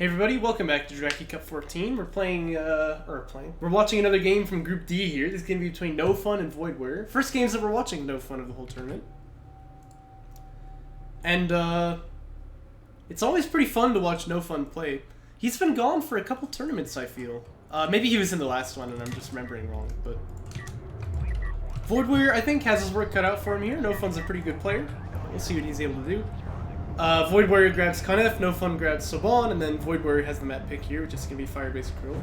Hey everybody, welcome back to Jaraci Cup 14. We're we're watching another game from Group D here. This is going to be between NoFun and VoidWarrior. First games that we're watching NoFun of the whole tournament. And, it's always pretty fun to watch NoFun play. He's been gone for a couple tournaments, I feel. Maybe he was in the last one and I'm just remembering wrong, but... VoidWarrior, I think, has his work cut out for him here. NoFun's a pretty good player. We'll see what he's able to do. VoidWarrior grabs Kanef, NoFun grabs Soban, and then VoidWarrior has the map pick here, which is going to be Firebase Krill.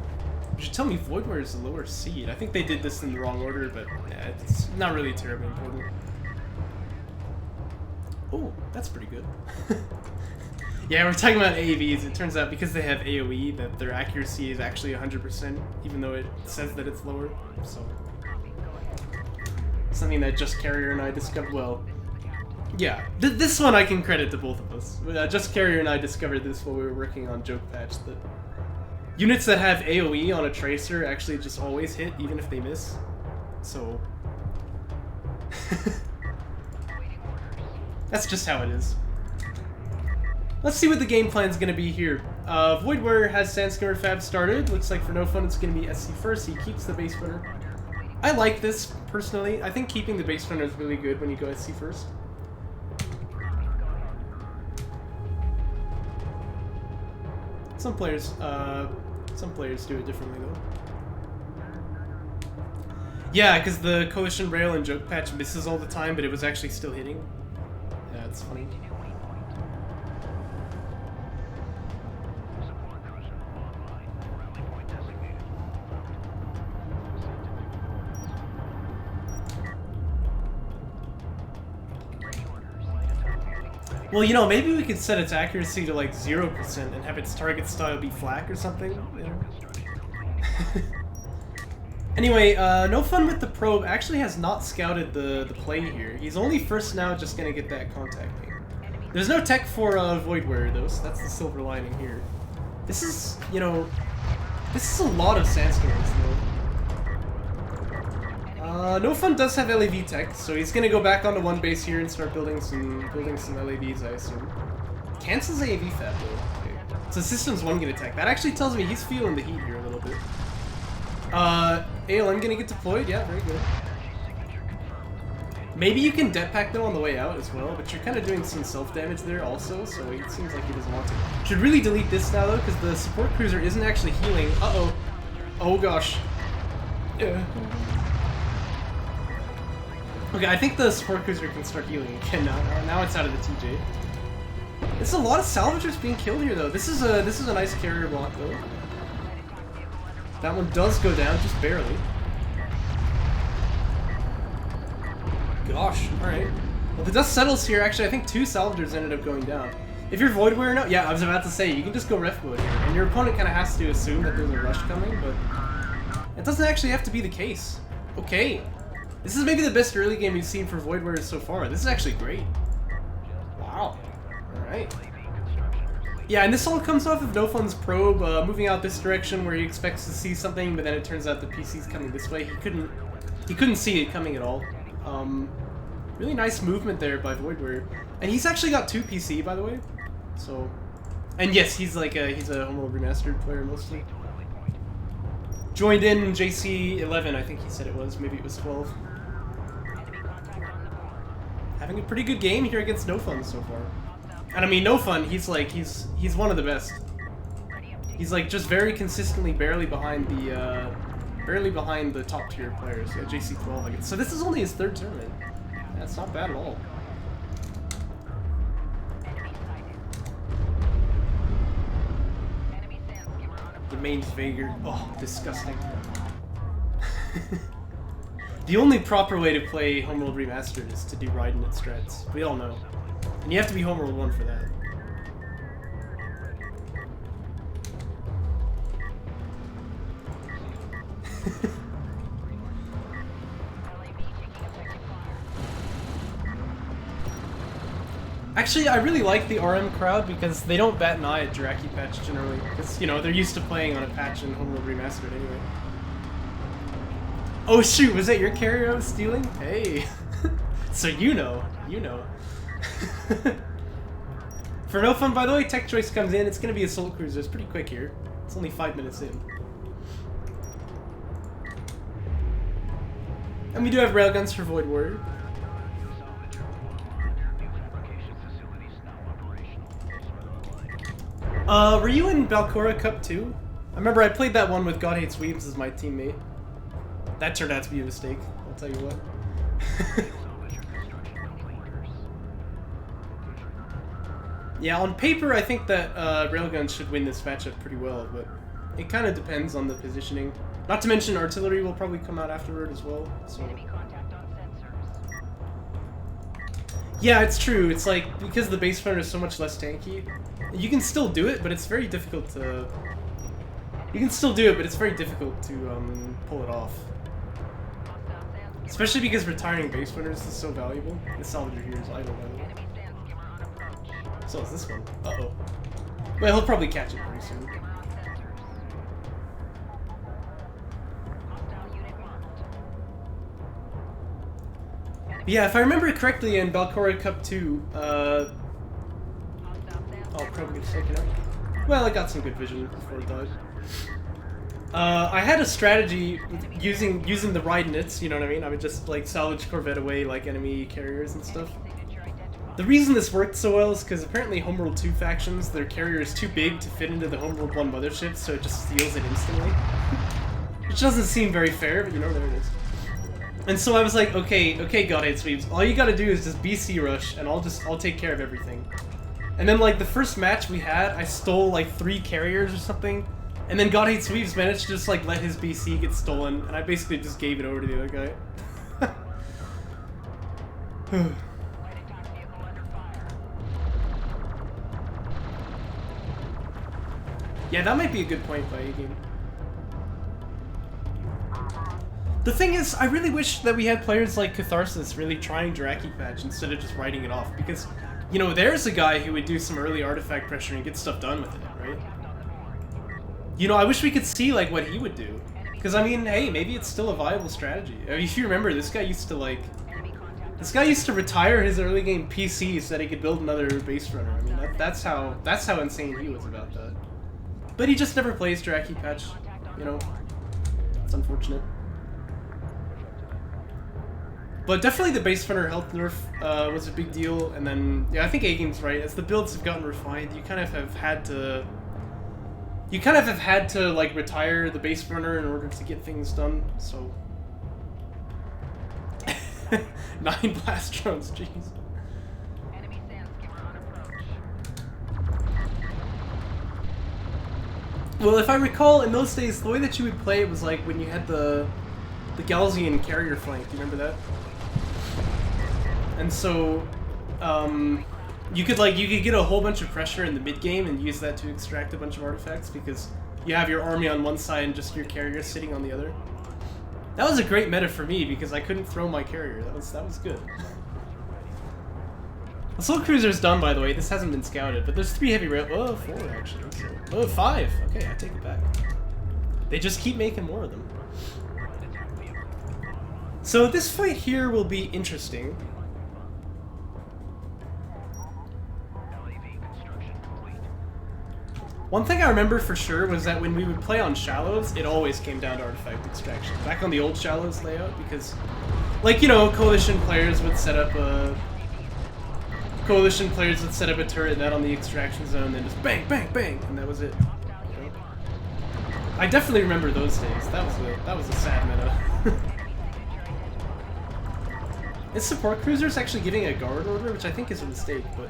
You should tell me VoidWarrior is the lower seed. I think they did this in the wrong order, but yeah, it's not really terribly important. Oh, that's pretty good. Yeah, we're talking about AAVs. It turns out because they have AoE that their accuracy is actually 100%, even though it says that it's lower. So, something that Just Carrier and I discovered. Well, yeah, this one I can credit to both of us. Just Carrier and I discovered this while we were working on Joke Patch, that units that have AoE on a Tracer actually just always hit, even if they miss. So... that's just how it is. Let's see what the game plan is going to be here. VoidWarrior has Sandskimmer Fab started. Looks like for NoFun it's going to be SC first. He keeps the base runner. I like this, personally. I think keeping the base runner is really good when you go SC first. Some players do it differently though. Yeah, because the Coalition Rail and Joke Patch misses all the time, but it was actually still hitting. Yeah, it's funny. Well, you know, maybe we could set its accuracy to like 0% and have its target style be flak or something. You know? Anyway, NoFun with the probe actually has not scouted the play here. He's only first now just gonna get that contact ping. There's no tech for VoidWarrior though, so that's the silver lining here. This is, you know, this is a lot of Sandskimmers though. NoFun does have LAV tech, so he's gonna go back onto one base here and start building some LAVs, I assume. Cancels AAV fab though. Okay. So Systems 1 get attack. That actually tells me he's feeling the heat here a little bit. ALM gonna get deployed, yeah, very good. Maybe you can det pack though on the way out as well, but you're kind of doing some self-damage there also, so it seems like he doesn't want to. Should really delete this now though, because the support cruiser isn't actually healing. Uh-oh. Oh gosh. Yeah. Okay, I think the support cruiser can start healing again now. Now it's out of the TJ. There's a lot of salvagers being killed here though. This is a nice carrier block though. That one does go down, just barely. Gosh, alright. Well, the dust settles here. Actually, I think 2 salvagers ended up going down. If you're VoidWarrior now, yeah, I was about to say, you can just go ref mode here. And your opponent kind of has to assume that there's a rush coming, but it doesn't actually have to be the case. Okay. This is maybe the best early game we've seen for VoidWarrior so far. This is actually great. Wow. Alright. Yeah, and this all comes off of NoFun's probe, moving out this direction where he expects to see something, but then it turns out the PC's coming this way. He couldn't see it coming at all. Really nice movement there by VoidWarrior. And he's actually got 2 PC, by the way. So, and yes, he's like he's a Homeworld Remastered player mostly. Joined in JC 11, I think he said it was. Maybe it was 12. Having a pretty good game here against NoFun so far. And I mean, NoFun, he's one of the best. He's like just very consistently barely behind the top tier players. Yeah, JC 12, I guess. So this is only his 3rd tournament. That's not bad at all. The main Vager. Oh, disgusting. The only proper way to play Homeworld Remastered is to do Raiden at strats. We all know. And you have to be Homeworld 1 for that. Actually, I really like the RM crowd because they don't bat an eye at Jaraci patch generally. Because, you know, they're used to playing on a patch in Homeworld Remastered anyway. Oh shoot, was that your carrier I was stealing? Hey! So you know. For NoFun, by the way, tech choice comes in. It's going to be assault cruiser. It's pretty quick here. It's only 5 minutes in. And we do have railguns for VoidWarrior. Were you in Balcora Cup 2? I remember I played that one with God Hates Weebs as my teammate. That turned out to be a mistake, I'll tell you what. Yeah, on paper I think that railguns should win this matchup pretty well, but it kind of depends on the positioning. Not to mention artillery will probably come out afterward as well, so... Yeah, it's true. It's like, because the base runner is so much less tanky, you can still do it, but it's very difficult to... You can still do it, but it's very difficult to pull it off. Especially because retiring base runners is so valuable. The salvager here is idle, by the way. So is this one. Uh-oh. Well, he'll probably catch it pretty soon. Yeah, if I remember correctly in Balcora Cup 2, oh, probably gets taken out. Well, I got some good vision before it died. I had a strategy using the ride nits, you know what I mean? I would just like salvage Corvette away like enemy carriers and stuff. The reason this worked so well is because apparently Homeworld 2 factions, their carrier is too big to fit into the Homeworld 1 mothership, so it just steals it instantly. Which doesn't seem very fair, but you know, there it is. And so I was like, okay, God Hates Weebs, all you gotta do is just BC rush, and I'll take care of everything. And then like the first match we had, I stole like 3 carriers or something, and then God Hates Weebs managed to just like let his BC get stolen, and I basically just gave it over to the other guy. Yeah, that might be a good point by A-Game. The thing is, I really wish that we had players like Catharsis really trying Jaraci patch instead of just writing it off, because, you know, there's a guy who would do some early artifact pressure and get stuff done with it, right? You know, I wish we could see, like, what he would do. Because, I mean, hey, maybe it's still a viable strategy. I mean, if you remember, this guy used to, like... This guy used to retire his early game PC so that he could build another base runner. I mean, that's how insane he was about that. But he just never plays Jaraci patch, you know? It's unfortunate. But definitely the base runner health nerf was a big deal, and then, yeah, I think A-Game's right. As the builds have gotten refined, you kind of have had to... You kind of have had to, like, retire the base runner in order to get things done, so... 9 blast drones, jeez. Well, if I recall, in those days, the way that you would play it was like when you had the Galzian carrier flank. Do you remember that? And so, you could get a whole bunch of pressure in the mid game and use that to extract a bunch of artifacts because you have your army on one side and just your carrier sitting on the other. That was a great meta for me because I couldn't throw my carrier. That was good. Assault cruiser's done, by the way. This hasn't been scouted, but there's 3 heavy rail. Oh, 4 actually. Oh, 5. Okay, I take it back. They just keep making more of them. So this fight here will be interesting. One thing I remember for sure was that when we would play on Shallows, it always came down to artifact extraction. Back on the old Shallows layout, because, like, you know, Coalition players would set up a... turret net on the extraction zone, and then just bang, bang, bang, and that was it. You know? I definitely remember those days. That was a sad meta. Is support cruisers actually getting a guard order, which I think is a mistake, but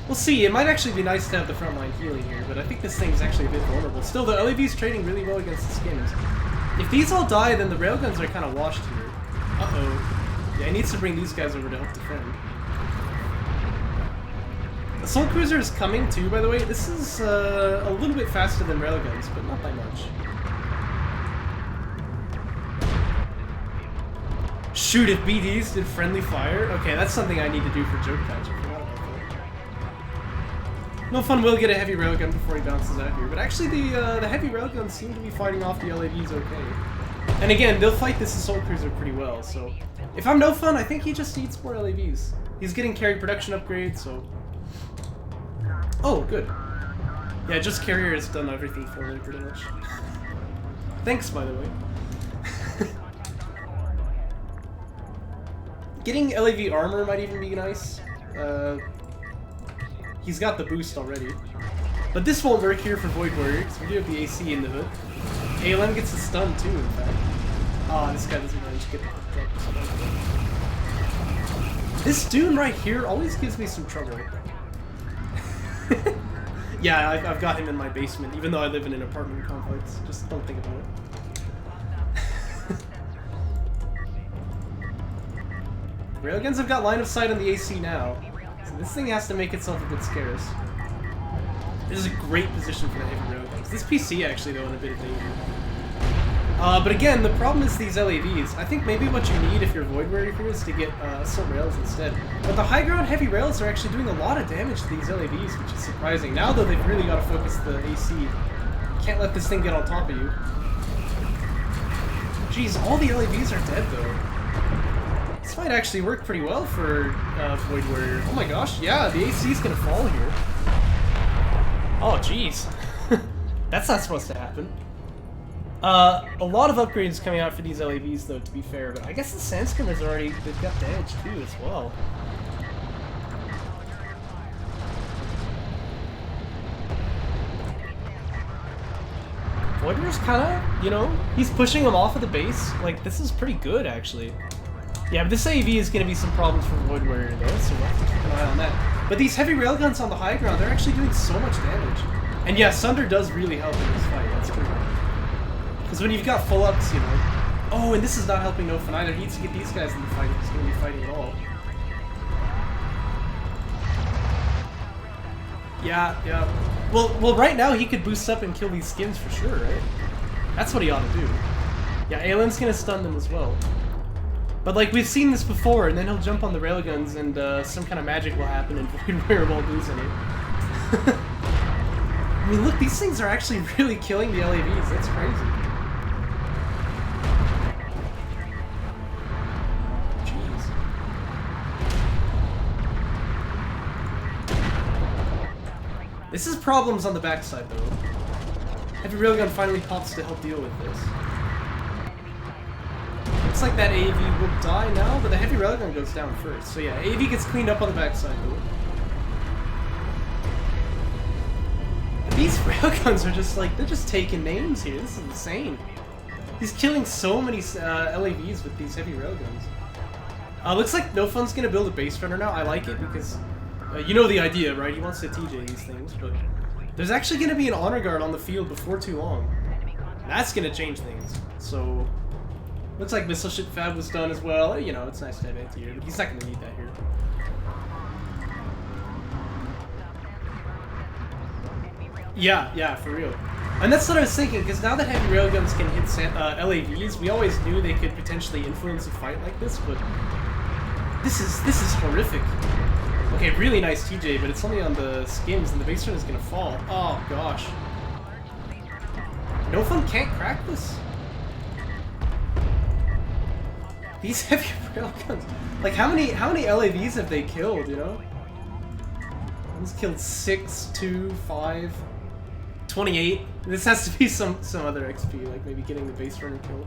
we'll see. It might actually be nice to have the frontline healing here, but I think this thing's actually a bit vulnerable. Still, the LAV's trading really well against the skins. If these all die, then the railguns are kind of washed here. Uh-oh. Yeah, he needs to bring these guys over to help defend. Assault Cruiser is coming too, by the way. This is a little bit faster than railguns, but not by much. Shoot if BDs did friendly fire? Okay, that's something I need to do for joke patch. I forgot about that. NoFun will get a heavy railgun before he bounces out here, but actually the heavy railguns seem to be fighting off the LAVs okay. And again, they'll fight this Assault Cruiser pretty well, so... If I'm NoFun, I think he just needs more LAVs. He's getting carry production upgrades, so... Oh, good. Yeah, just Carrier has done everything for me, pretty much. Thanks, by the way. Getting LAV armor might even be nice. He's got the boost already. But this won't work here for VoidWarrior, because we do have the AC in the hood. ALM gets a stun too, in fact. Ah, this guy doesn't manage to get the hook up. This Dune right here always gives me some trouble. Yeah, I've got him in my basement, even though I live in an apartment complex. Just don't think about it. Railguns have got line of sight on the AC now, so this thing has to make itself a bit scarce. This is a great position for the heavy railguns. This PC actually, though, in a bit of danger. But again, the problem is these LAVs. I think maybe what you need if you're VoidWarrior here is to get assault rails instead. But the high ground heavy rails are actually doing a lot of damage to these LAVs, which is surprising. Now, though, they've really got to focus the AC. Can't let this thing get on top of you. Jeez, all the LAVs are dead, though. This might actually work pretty well for VoidWarrior. Oh my gosh, yeah, the AC is gonna fall here. Oh, jeez. That's not supposed to happen. A lot of upgrades coming out for these LAVs, though, to be fair, but I guess the Sandscreamers already, they've got damage, too, as well. VoidWarrior's kinda, you know, he's pushing them off of the base. Like, this is pretty good, actually. Yeah, but this AV is going to be some problems for VoidWarrior, though, so we'll have to keep an eye on that. But these heavy railguns on the high ground, they're actually doing so much damage. And yeah, Sunder does really help in this fight, that's true. Because when you've got full ups, you know... Oh, and this is not helping NoFun either. He needs to get these guys in the fight if he's going to be fighting at all. Yeah, yeah. Well, right now he could boost up and kill these skins for sure, right? That's what he ought to do. Yeah, ALM's going to stun them as well. But like, we've seen this before, and then he'll jump on the railguns and some kind of magic will happen and VoidWarrior won't lose any. I mean, look, these things are actually really killing the LAVs. That's crazy. Jeez. This is problems on the backside, though. Heavy railgun finally pops to help deal with this. Looks like that AV will die now, but the heavy railgun goes down first. So yeah, AV gets cleaned up on the backside, though. These railguns are just like, they're just taking names here. This is insane. He's killing so many LAVs with these heavy railguns. Looks like NoFun's gonna build a base runner now. I like it because, you know the idea, right? He wants to TJ these things, but there's actually gonna be an honor guard on the field before too long. That's gonna change things. So, looks like missile ship fab was done as well. You know, it's nice to have anti-air, but he's not gonna need that here. Yeah, for real. And that's what I was thinking, because now that heavy railguns can hit LAVs, we always knew they could potentially influence a fight like this, but this is horrific. Okay, really nice TJ, but it's only on the skims, and the base run is gonna fall. Oh gosh. NoFun can't crack this. These heavy railguns, like how many LAVs have they killed? You know, one's killed 6, 2, 5. 28. This has to be some other XP, like maybe getting the base runner killed.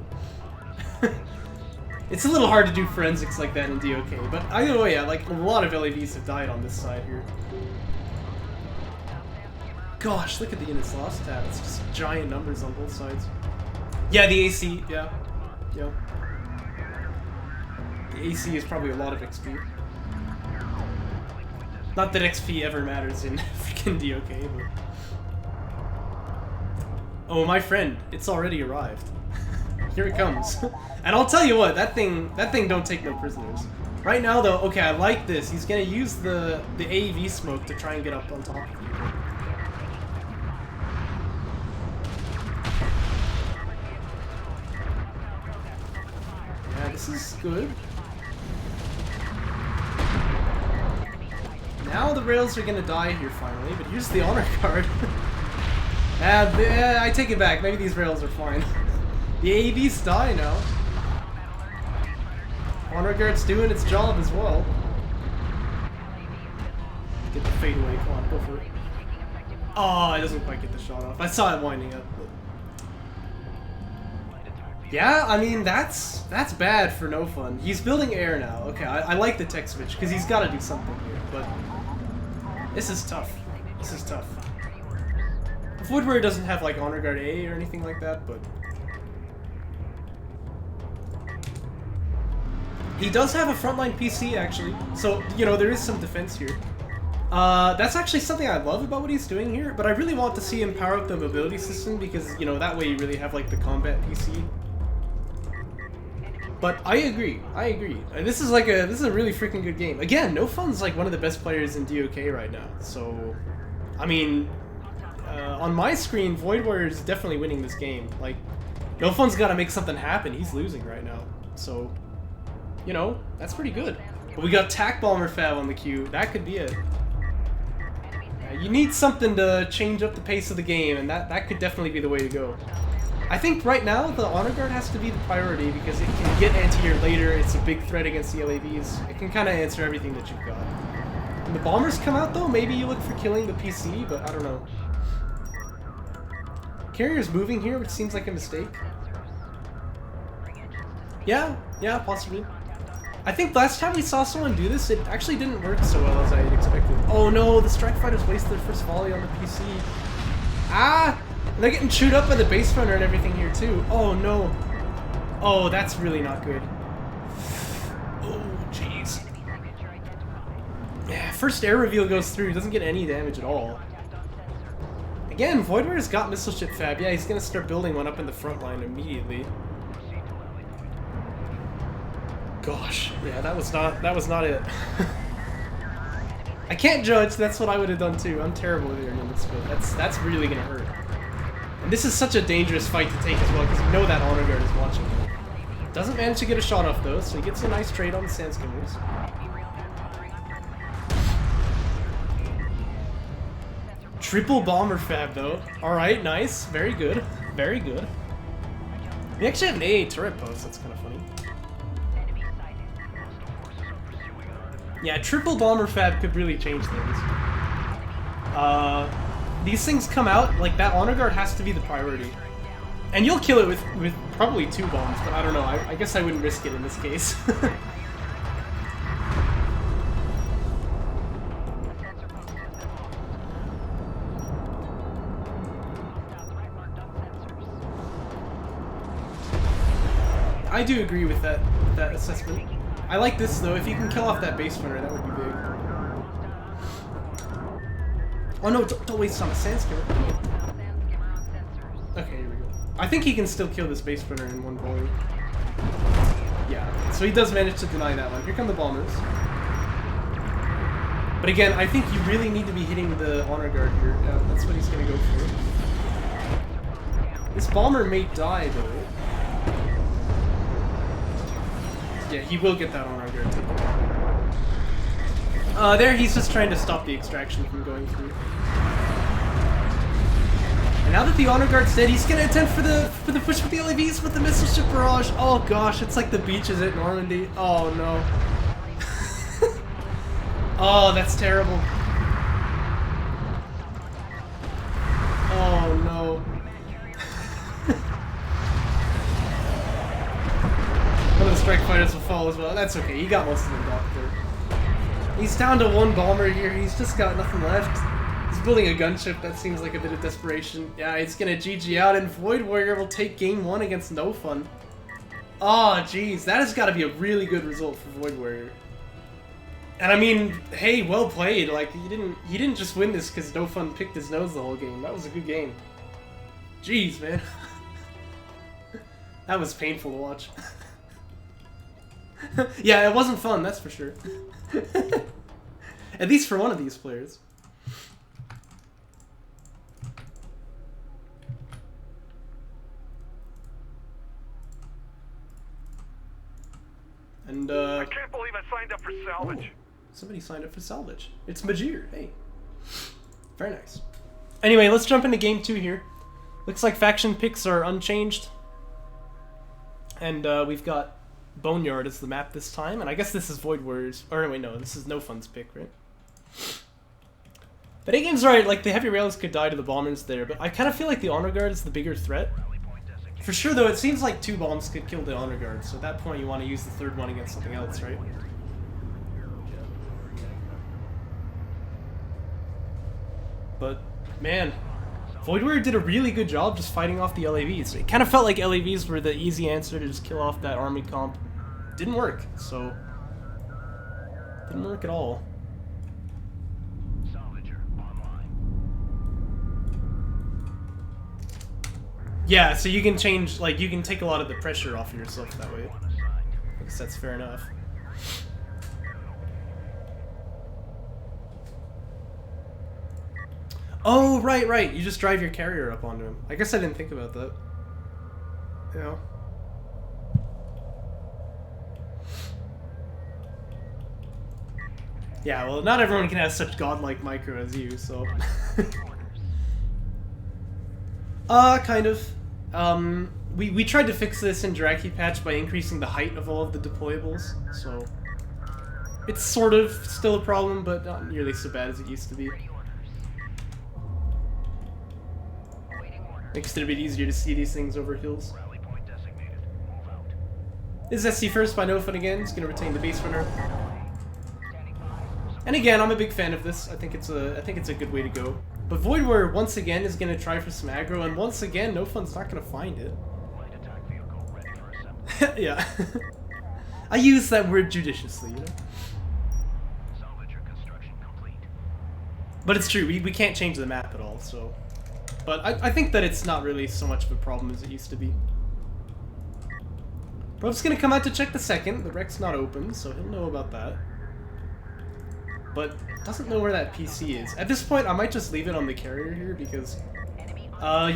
It's a little hard to do forensics like that in DOK, but either way, yeah, like a lot of LAVs have died on this side here. Gosh, look at the units lost tab. It's just giant numbers on both sides. Yeah, the AC. Yeah. The AC is probably a lot of XP. Not that XP ever matters in freaking DOK, but. Oh, my friend, it's already arrived. Here it comes. And I'll tell you what, that thing don't take no prisoners. Right now, though, okay, I like this. He's gonna use the AEV smoke to try and get up on top of you. Yeah, this is good. Now the rails are gonna die here finally, but here's the honor card. I take it back. Maybe these rails are fine. The AEVs die now. Honor guard's doing its job as well. Get the fadeaway. Come on, go for it. Oh, it doesn't quite get the shot off. I saw it winding up. But... yeah, I mean, that's bad for NoFun. He's building air now. Okay, I like the tech switch, because he's got to do something here, but this is tough. This is tough. VoidWarrior doesn't have, like, Honor Guard A or anything like that, but... he does have a frontline PC, actually, so, you know, there is some defense here. That's actually something I love about what he's doing here, but I really want to see him power up the mobility system, because, you know, that way you really have, like, the combat PC. But I agree. This is a really freaking good game. Again, NoFun's like one of the best players in DOK right now. So, I mean, on my screen, VoidWarrior is definitely winning this game. Like, NoFun's got to make something happen. He's losing right now. So, you know, that's pretty good. But we got TAC Bomber Fab on the queue. That could be it. You need something to change up the pace of the game, and that could definitely be the way to go. I think right now the Honor Guard has to be the priority because it can get anti-air later, it's a big threat against the LAVs. It can kind of answer everything that you've got. When the bombers come out though, maybe you look for killing the PC, but I don't know. Carrier's moving here, which seems like a mistake. Yeah, possibly. I think last time we saw someone do this, it actually didn't work so well as I had expected. Oh no, the Strike Fighters wasted their first volley on the PC. Ah! And they're getting chewed up by the base runner and everything here too. Oh no. Oh, that's really not good. Oh, jeez. Yeah, first air reveal goes through. He doesn't get any damage at all. Again, VoidWarrier's got Missile Ship Fab. Yeah, he's gonna start building one up in the front line immediately. Gosh, yeah, that was not it. I can't judge. That's what I would have done too. I'm terrible with air units, but that's really gonna hurt. And this is such a dangerous fight to take as well, because you know that Honor Guard is watching him. Doesn't manage to get a shot off though, so he gets a nice trade on the Sand Skimmers. Triple Bomber Fab though. Alright, nice. Very good. Very good. We actually have an AA turret post, that's kind of funny. Yeah, Triple Bomber Fab could really change things. These things come out, like that Honor Guard has to be the priority. And you'll kill it with probably 2 bombs, but I don't know, I guess I wouldn't risk it in this case. I do agree with that assessment. I like this though, if you can kill off that base runner, that would be big. Oh no, don't waste on a Sand Skimmer. Okay, here we go. I think he can still kill this base runner in one volley. Yeah, so he does manage to deny that one. Here come the bombers. But again, I think you really need to be hitting the Honor Guard here. Yeah, that's what he's gonna go for. This bomber may die though. Yeah, he will get that Honor Guard taken. There he's just trying to stop the extraction from going through. And now that the Honor Guard's dead, he's gonna attempt for the push with the LAVs with the Missile Ship Barrage. Oh gosh, it's like the beaches at Normandy. Oh no. Oh, that's terrible. Oh no. One of the Strike Fighters will fall as well. That's okay, he got most of them blocked there. He's down to 1 bomber here, he's just got nothing left. He's building a gunship, that seems like a bit of desperation. Yeah, he's gonna GG out, and VoidWarrior will take game 1 against NoFun. Oh, jeez, that has got to be a really good result for VoidWarrior. And I mean, hey, well played. Like, he didn't just win this because NoFun picked his nose the whole game. That was a good game. Jeez, man. That was painful to watch. Yeah, it wasn't fun, that's for sure. At least for one of these players. And I can't believe I signed up for salvage. Oh, somebody signed up for salvage. It's Majir. Hey. Very nice. Anyway, let's jump into game 2 here. Looks like faction picks are unchanged. And we've got Boneyard as the map this time, and I guess this is VoidWarrior's, or wait, no, this is NoFun's pick, right? But A-Game's right, like, the heavy rails could die to the bombers there, but I kind of feel like the honor guard is the bigger threat. For sure, though, it seems like 2 bombs could kill the honor guard, so at that point you want to use the 3rd one against something else, right? But, man, VoidWarrior did a really good job just fighting off the LAVs. It kind of felt like LAVs were the easy answer to just kill off that army comp. Didn't work, so... Didn't work at all. Yeah, so you can change, like, you can take a lot of the pressure off of yourself that way. I guess that's fair enough. Oh, right. You just drive your carrier up onto him. I guess I didn't think about that. You know? Yeah, well, not everyone can have such godlike micro as you, so... kind of. We tried to fix this in Jaraci patch by increasing the height of all of the deployables, so... It's sort of still a problem, but not nearly so bad as it used to be. Makes it a bit easier to see these things over hills. This is SC first by NoFun again. He's going to retain the base runner. And again, I'm a big fan of this. I think it's a good way to go. But VoidWarrior once again is going to try for some aggro, and once again, NoFun's not going to find it. Yeah. I use that word judiciously, you know? But it's true, we can't change the map at all, so... But I think that it's not really so much of a problem as it used to be. Prob's gonna come out to check the second. The wreck's not open, so he'll know about that. But doesn't know where that PC is. At this point, I might just leave it on the carrier here, because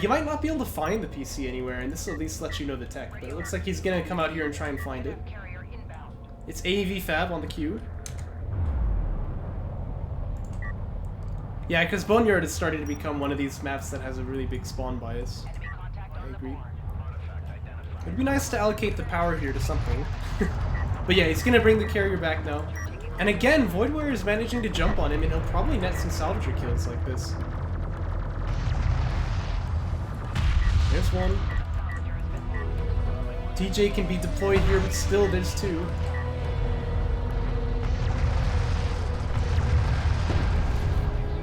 you might not be able to find the PC anywhere, and this will at least let you know the tech. But it looks like he's gonna come out here and try and find it. It's AAV Fab on the queue. Yeah, because Boneyard is starting to become one of these maps that has a really big spawn bias. I agree. It'd be nice to allocate the power here to something. But yeah, he's gonna bring the carrier back now. And again, VoidWarrior is managing to jump on him, and he'll probably net some salvager kills like this. There's one. TJ can be deployed here, but still, there's 2.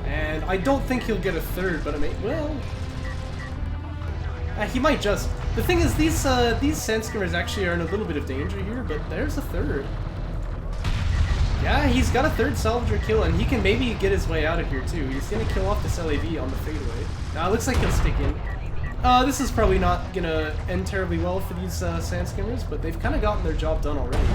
And I don't think he'll get a 3rd, but I mean, well... he might just. The thing is, these Sandskimmers actually are in a little bit of danger here, but there's a 3rd. Yeah, he's got a 3rd salvager kill, and he can maybe get his way out of here too. He's gonna kill off this LAV on the fadeaway. Now, it looks like he'll stick in. This is probably not gonna end terribly well for these Sandskimmers, but they've kind of gotten their job done already.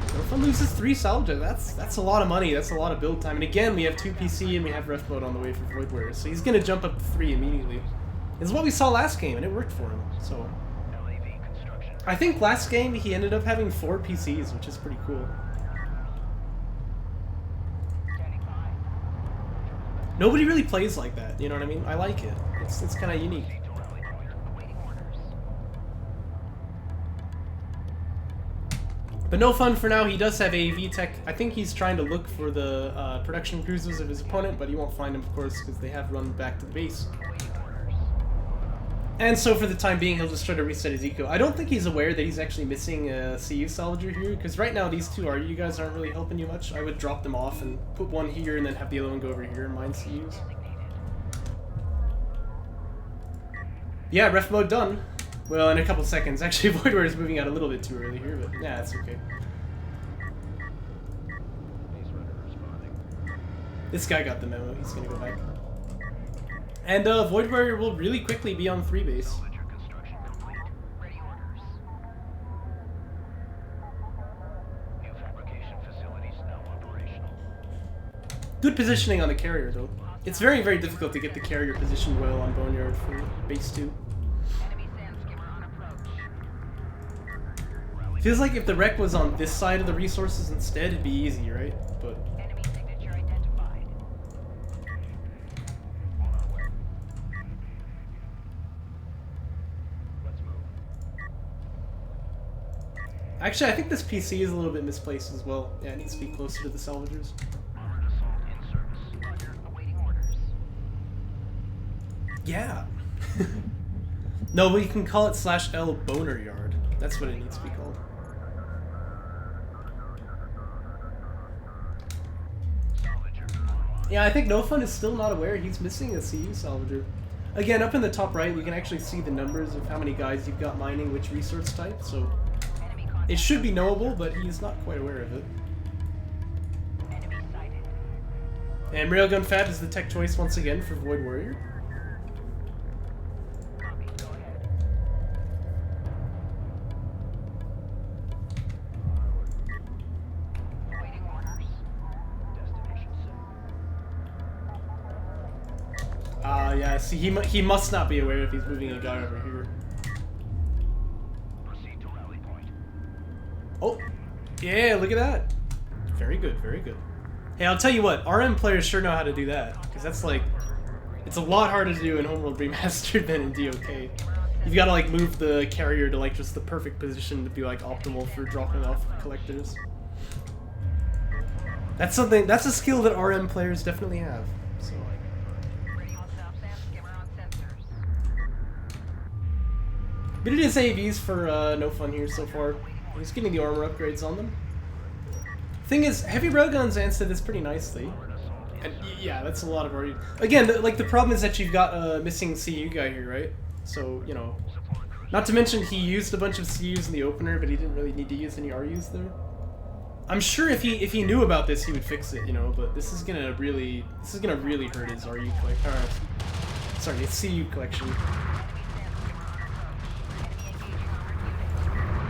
NoFun loses 3 salvager. That's a lot of money. That's a lot of build time. And again, we have 2 PC and we have ref mode on the way for VoidWarrior, so he's gonna jump up to 3 immediately. It's what we saw last game, and it worked for him. So I think last game he ended up having 4 PCs, which is pretty cool. Nobody really plays like that, you know what I mean? I like it. It's kind of unique. But NoFun for now. He does have AAV tech. I think he's trying to look for the production cruisers of his opponent, but he won't find them, of course, because they have run back to the base. And so for the time being, he'll just try to reset his eco. I don't think he's aware that he's actually missing a CU salvager here, because right now these 2 RU guys aren't really helping you much. I would drop them off and put one here and then have the other one go over here and mine CUs. Yeah, ref mode done. Well, in a couple seconds. Actually, VoidWarrior is moving out a little bit too early here, but yeah, that's okay. This guy got the memo. He's gonna go back. And VoidWarrior will really quickly be on 3 base. Good positioning on the carrier, though. It's very, very difficult to get the carrier positioned well on Boneyard for base 2. Feels like if the wreck was on this side of the resources instead, it'd be easy, right? But actually, I think this PC is a little bit misplaced as well. Yeah, it needs to be closer to the salvagers. Yeah. No, but you can call it /L boner yard. That's what it needs to be called. Yeah, I think NoFun is still not aware he's missing a CU salvager. Again, up in the top right, you can actually see the numbers of how many guys you've got mining which resource type, so it should be knowable, but he's not quite aware of it. And Railgun Fab is the tech choice once again for VoidWarrior. Yeah, see, he must not be aware if he's moving a guy over here. Oh, yeah, look at that. Very good, very good. Hey, I'll tell you what, RM players sure know how to do that, because that's like, it's a lot harder to do in Homeworld Remastered than in DOK. You've got to like move the carrier to like just the perfect position to be like optimal for dropping off collectors. That's something, that's a skill that RM players definitely have. So. But it is AVs for NoFun here so far. He's getting the armor upgrades on them. Thing is, heavy railguns answer this pretty nicely. And yeah, that's a lot of already. Again, the problem is that you've got a missing CU guy here, right? So, you know, not to mention he used a bunch of CUs in the opener, but he didn't really need to use any RUs there. I'm sure if he knew about this, he would fix it, you know. But this is gonna really hurt his RU collection. Sorry, his CU collection.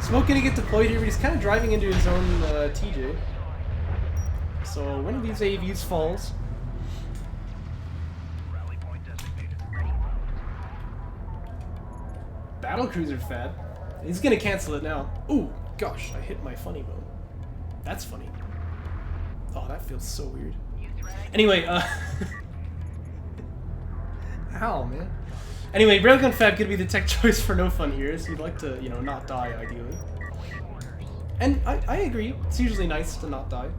Smoke gonna get deployed here, but he's kind of driving into his own TJ. So one of these AVs falls. Battlecruiser Fad. He's gonna cancel it now. Ooh, gosh, I hit my funny bone. That's funny. Oh, that feels so weird. Anyway, ow, man. Anyway, Railgun Fab could be the tech choice for NoFun here, so you'd like to, you know, not die, ideally. And I agree, it's usually nice to not die.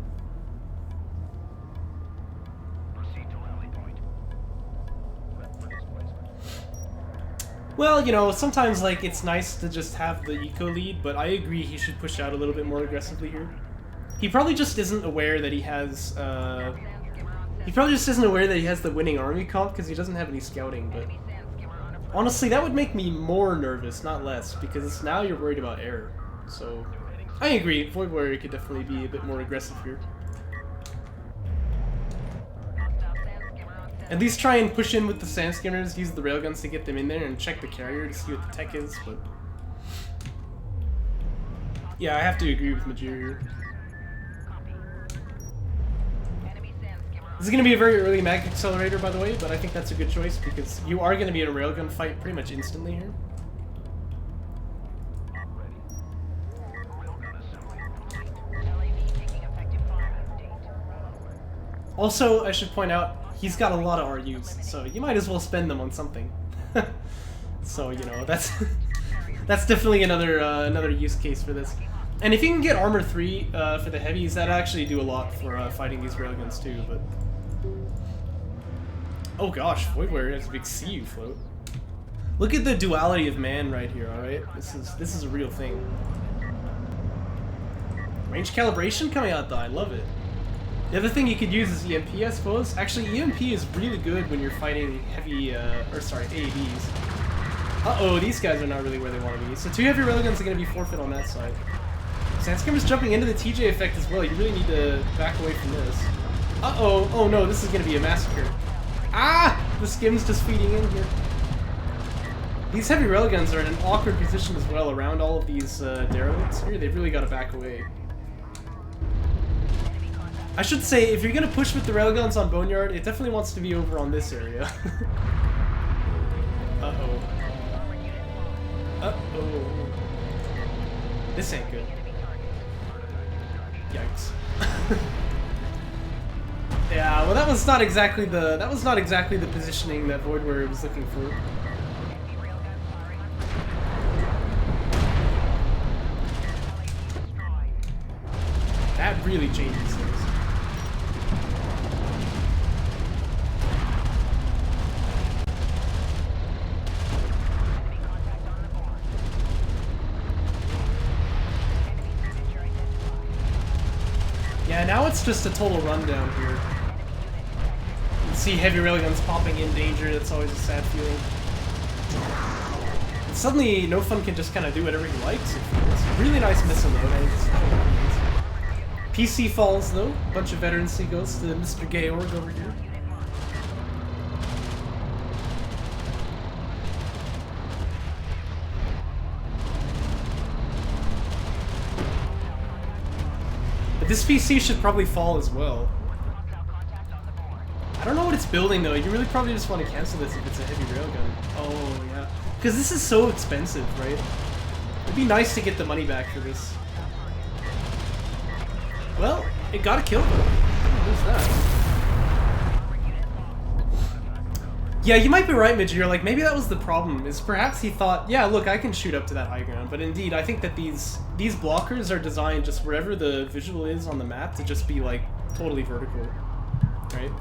Well, you know, sometimes, like, it's nice to just have the eco lead, but I agree he should push out a little bit more aggressively here. He probably just isn't aware that he has, he probably just isn't aware that he has the winning army comp, because he doesn't have any scouting, but... Honestly, that would make me more nervous, not less, because now you're worried about error. So, I agree, VoidWarrior could definitely be a bit more aggressive here. At least try and push in with the sand skimmers, use the railguns to get them in there, and check the carrier to see what the tech is, but... Yeah, I have to agree with Majir here. This is going to be a very early mag accelerator, by the way, but I think that's a good choice because you are going to be in a railgun fight pretty much instantly here. Also, I should point out, he's got a lot of RUs, so you might as well spend them on something. So, you know, that's that's definitely another use case for this. And if you can get armor 3 for the heavies, that'll actually do a lot for fighting these railguns too, but... Oh gosh, VoidWarrior has a big CU float. Look at the duality of man right here, alright? This is a real thing. Range calibration coming out though, I love it. The other thing you could use is EMP, I suppose. Actually, EMP is really good when you're fighting heavy, AAVs. Uh-oh, these guys are not really where they want to be. So 2 heavy railguns are going to be forfeit on that side. Sandskimmer's jumping into the TJ effect as well. You really need to back away from this. Uh-oh. Oh no, this is going to be a massacre. Ah! The skim's just feeding in here. These heavy railguns are in an awkward position as well around all of these derelicts here. They've really got to back away. I should say, if you're going to push with the railguns on Boneyard, it definitely wants to be over on this area. Uh-oh. Uh-oh. This ain't good. Yikes. Yeah, well that was not exactly the positioning that VoidWarrior was looking for. That really changes things. Yeah, now it's just a total rundown here. You see heavy railguns popping in danger, that's always a sad feeling. And suddenly, NoFun can just kind of do whatever he likes. It's a really nice missile load. PC falls though. A bunch of veterancy goes to Mr. Georg over here. But this PC should probably fall as well. I don't know what it's building though. You really probably just want to cancel this if it's a heavy railgun. Oh yeah. Because this is so expensive, right? It'd be nice to get the money back for this. Well, it got a kill though. Who's that? Yeah, you might be right, Midge. Like, maybe that was the problem, is perhaps he thought, yeah, look, I can shoot up to that high ground. But indeed, I think that these blockers are designed just wherever the visual is on the map to just be, like, totally vertical. Right?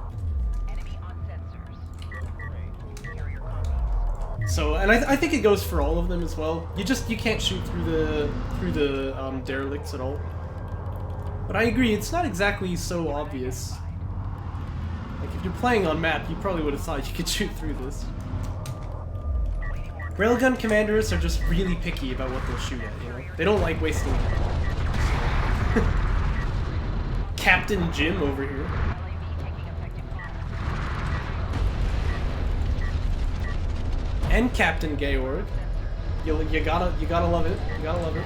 So, and I think it goes for all of them as well. You can't shoot through the derelicts at all. But I agree, it's not exactly so obvious. Like, if you're playing on map, you probably would have thought you could shoot through this. Railgun commanders are just really picky about what they'll shoot at, you know? They don't like wasting time. Captain Jim over here. And Captain Georg. You gotta love it. You gotta love it.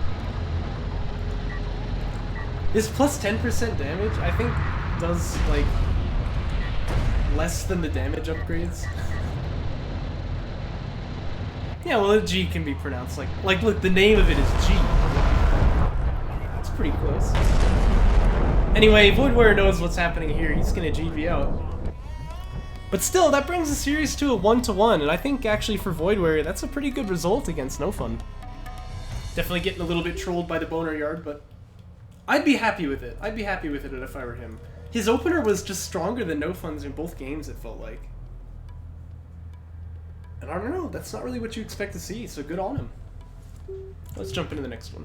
This plus 10% damage, I think, does, like, less than the damage upgrades. Yeah, well, G can be pronounced like, look, the name of it is G. It's pretty close. Anyway, VoidWarrior knows what's happening here. He's gonna GV out. But still, that brings the series to a 1-1, and I think, actually, for VoidWarrior, that's a pretty good result against NoFun. Definitely getting a little bit trolled by the Boner Yard, but I'd be happy with it. I'd be happy with it if I were him. His opener was just stronger than NoFun's in both games, it felt like. And I don't know, that's not really what you expect to see, so good on him. Let's jump into the next one.